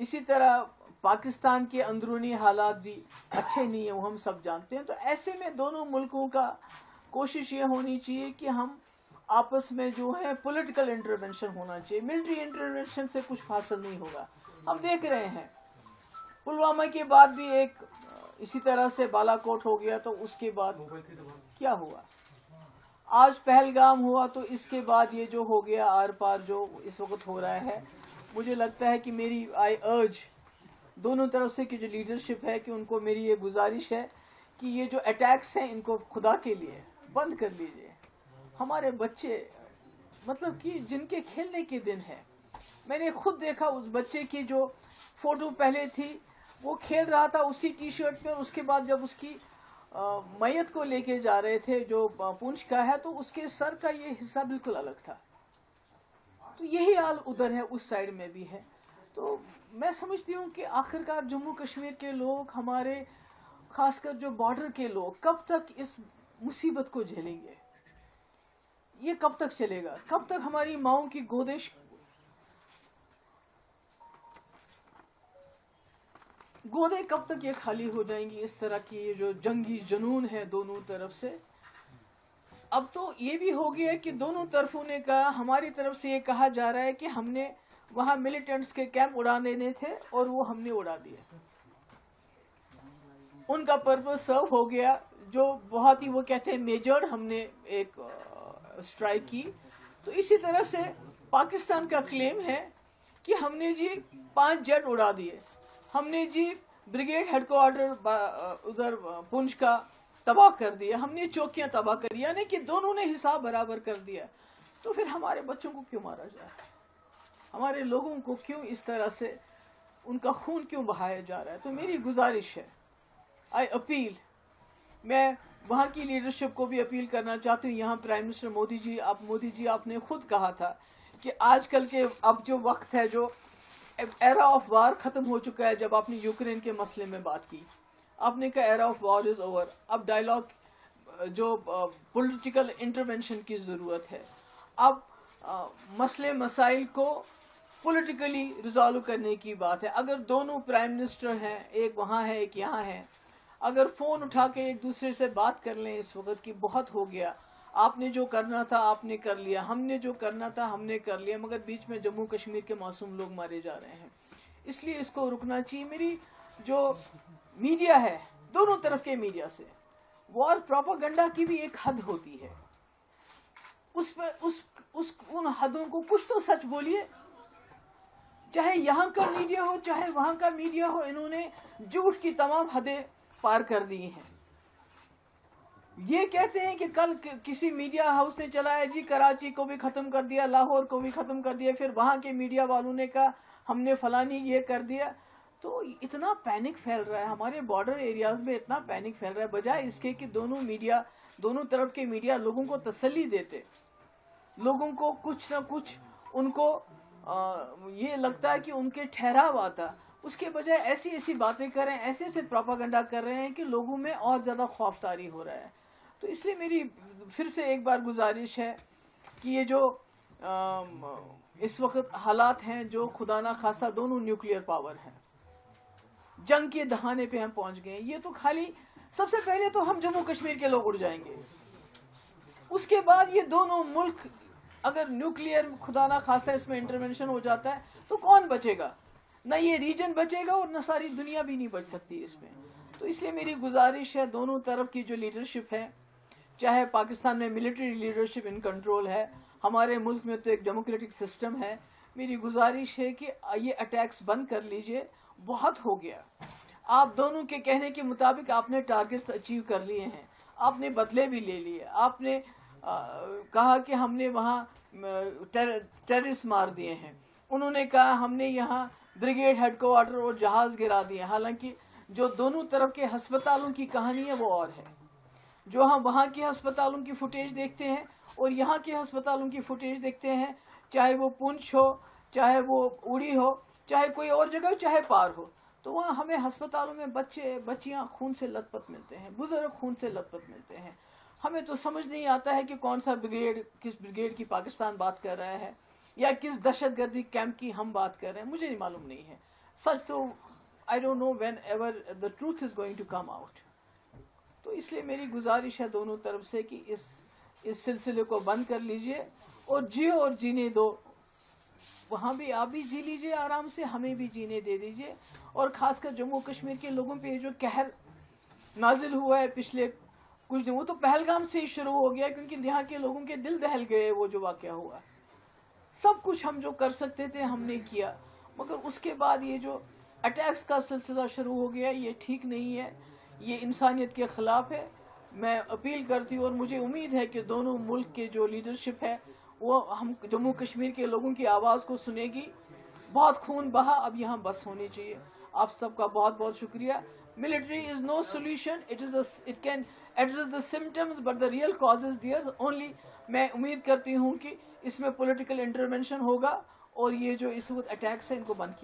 اسی طرح پاکستان کے اندرونی حالات بھی اچھے نہیں ہیں، وہ ہم سب جانتے ہیں. تو ایسے میں دونوں ملکوں کا کوشش یہ ہونی چاہیے کہ ہم آپس میں جو ہے پولیٹیکل انٹرونشن ہونا چاہیے. ملٹری انٹرونشن سے کچھ حاصل نہیں ہوگا. ہم دیکھ رہے ہیں پلوامہ کے بعد بھی ایک اسی طرح سے بالا کوٹ ہو گیا، تو اس کے بعد کیا ہوا؟ آج پہلگام ہوا، تو اس کے بعد یہ جو ہو گیا آر پار جو اس وقت ہو رہا ہے. مجھے لگتا ہے کہ میری آئی ارج دونوں طرف سے کی جو لیڈرشپ ہے کہ ان کو میری یہ گزارش ہے کہ یہ جو اٹیکس ہیں ان کو خدا کے لیے بند کر لیجئے. ہمارے بچے مطلب کہ جن کے کھیلنے کے دن ہے، میں نے خود دیکھا اس بچے کی جو فوٹو پہلے تھی وہ کھیل رہا تھا اسی ٹی شرٹ میں، اس کے بعد جب اس کی میت کو لے کے جا رہے تھے جو پونچھ کا ہے تو اس کے سر کا یہ حصہ بالکل الگ تھا. تو یہی حال ادھر ہے، اس سائڈ میں بھی ہے. تو میں سمجھتی ہوں کہ آخرکار جموں کشمیر کے لوگ، ہمارے خاص کر جو بارڈر کے لوگ، کب تک اس مصیبت کو جھیلیں گے؟ یہ کب تک چلے گا؟ کب تک ہماری ماؤں کی گودے کب تک یہ خالی ہو جائیں گی؟ اس طرح کی یہ جو جنگی جنون ہے دونوں طرف سے. اب تو یہ بھی ہو گیا کہ دونوں طرفوں نے کہا، ہماری طرف سے یہ کہا جا رہا ہے کہ ہم نے وہاں ملیٹنٹس کے کیمپ اڑانے دینے تھے اور وہ ہم نے اڑا دیے. ان کا پرپس سرو ہو گیا، جو بہت ہی وہ کہتے ہیں میجرڈ ہم نے ایک اسٹرائک کی. تو اسی طرح سے پاکستان کا کلیم ہے کہ ہم نے جی 5 جیٹ اڑا دیے، ہم نے جی بریگیڈ ہیڈ کوارٹر ادھر پونچھ کا تباہ کر دیا، ہم نے چوکیاں تباہ کر، یعنی کہ دونوں نے حساب برابر کر دیا. تو پھر ہمارے بچوں کو کیوں مارا جائے؟ ہمارے لوگوں کو کیوں اس طرح سے ان کا خون کیوں بہایا جا رہا ہے؟ تو میری گزارش ہے، آئی اپیل، میں وہاں کی لیڈرشپ کو بھی اپیل کرنا چاہتی ہوں. یہاں پرائم منسٹر مودی جی آپ نے خود کہا تھا کہ آج کل کے اب جو وقت ہے، جو ایرا آف وار ختم ہو چکا ہے. جب آپ نے یوکرین کے مسئلے میں بات کی، آپ نے کہا era of war is over. اب ڈائلاگ جو پولیٹیکل انٹرونشن کی ضرورت ہے. اب مسائل کو پولیٹیکلی ریزالو کرنے کی بات ہے. اگر دونوں پرائم منسٹر ہیں، ایک وہاں ہے ایک یہاں ہے، اگر فون اٹھا کے ایک دوسرے سے بات کر لیں اس وقت کی بہت ہو گیا. آپ نے جو کرنا تھا آپ نے کر لیا، ہم نے جو کرنا تھا ہم نے کر لیا، مگر بیچ میں جموں کشمیر کے معصوم لوگ مارے جا رہے ہیں. اس لیے اس کو رکنا چاہیے. میری جو میڈیا ہے، دونوں طرف کے میڈیا سے وار پروپاگنڈا کی بھی ایک حد ہوتی ہے. ان حدوں کو کچھ تو سچ بولیے. چاہے یہاں کا میڈیا ہو چاہے وہاں کا میڈیا ہو، انہوں نے جھوٹ کی تمام حدیں پار کر دی ہیں. یہ کہتے ہیں کہ کل کسی میڈیا ہاؤس نے چلایا جی کراچی کو بھی ختم کر دیا، لاہور کو بھی ختم کر دیا، پھر وہاں کے میڈیا والوں نے کہا ہم نے فلانی یہ کر دیا. تو اتنا پینک پھیل رہا ہے ہمارے بارڈر ایریاز میں، اتنا پینک پھیل رہا ہے، بجائے اس کے کہ دونوں طرف کے میڈیا لوگوں کو تسلی دیتے، لوگوں کو کچھ نہ کچھ ان کو یہ لگتا ہے کہ ان کے ٹھہراو آتا، اس کے بجائے ایسی باتیں کر رہے ہیں، ایسے پروپاگنڈا کر رہے ہیں کہ لوگوں میں اور زیادہ خوف طاری ہو رہا ہے. تو اس لیے میری پھر سے ایک بار گزارش ہے کہ یہ جو اس وقت حالات ہیں، جو خدا نہ خواستہ دونوں نیوکلیئر پاور ہیں، جنگ کے دہانے پہ ہم پہنچ گئے ہیں. یہ تو خالی سب سے پہلے تو ہم جموں کشمیر کے لوگ اڑ جائیں گے، اس کے بعد یہ دونوں ملک اگر نیوکلیئر خدا نہ خواستہ اس میں انٹرونشن ہو جاتا ہے تو کون بچے گا؟ نہ یہ ریجن بچے گا اور نہ ساری دنیا بھی نہیں بچ سکتی اس میں. تو اس لیے میری گزارش ہے، دونوں طرف کی جو لیڈرشپ ہے، چاہے پاکستان میں ملٹری لیڈرشپ ان کنٹرول ہے، ہمارے ملک میں تو ایک ڈیموکریٹک سسٹم ہے، میری گزارش ہے کہ یہ اٹیکس بند کر لیجئے. بہت ہو گیا. آپ دونوں کے کہنے کے مطابق آپ نے ٹارگٹس اچیو کر لیے ہیں، آپ نے بدلے بھی لے لیے، آپ نے کہا کہ ہم نے وہاں ٹیررسٹ مار دیے ہیں، انہوں نے کہا ہم نے یہاں بریگیڈ ہیڈ کوارٹر اور جہاز گرا دیے. حالانکہ جو دونوں طرف کے ہسپتالوں کی کہانی ہے وہ اور ہے. جو ہم وہاں کی ہسپتالوں کی فوٹیج دیکھتے ہیں اور یہاں کے ہسپتالوں کی فوٹیج دیکھتے ہیں، چاہے وہ پونچھ ہو، چاہے وہ اوڑی ہو، چاہے کوئی اور جگہ، چاہے پار ہو، تو وہاں ہمیں ہسپتالوں میں بچیاں خون سے لت پت ملتے ہیں، بزرگ خون سے لت پت ملتے ہیں. ہمیں تو سمجھ نہیں آتا ہے کہ کون سا بریگیڈ، کس بریگیڈ کی پاکستان بات کر رہا ہے یا کس دہشت گردی کیمپ کی ہم بات کر رہے ہیں، مجھے نہیں معلوم نہیں ہے. سچ تو I don't know whenever the truth is going to come out. تو اس لیے میری گزارش ہے دونوں طرف سے کہ اس سلسلے کو بند کر لیجئے اور جیو اور جینے دو. وہاں بھی آپ بھی جی لیجئے آرام سے, ہمیں بھی جینے دے دیجئے. اور خاص کر جموں کشمیر کے لوگوں پہ جو قہر نازل ہوا ہے پچھلے کچھ دن, وہ تو پہلگام سے ہی شروع ہو گیا, کیونکہ یہاں کے لوگوں کے دل دہل گئے وہ جو واقعہ ہوا. سب کچھ ہم جو کر سکتے تھے ہم نے کیا, مگر اس کے بعد یہ جو اٹیکس کا سلسلہ شروع ہو گیا یہ ٹھیک نہیں ہے, یہ انسانیت کے خلاف ہے. میں اپیل کرتی ہوں اور مجھے امید ہے کہ دونوں ملک کے جو لیڈرشپ ہے وہ ہم جموں کشمیر کے لوگوں کی آواز کو سنے گی. بہت خون بہا, اب یہاں بس ہونی چاہیے. آپ سب کا بہت بہت شکریہ. Military is no solution. It can address the symptoms, but the real cause is there. Only میں امید کرتی ہوں کہ اس میں پولیٹیکل انٹرونشن ہوگا اور یہ جو اس وقت اٹیکس ہیں ان کو بند کیا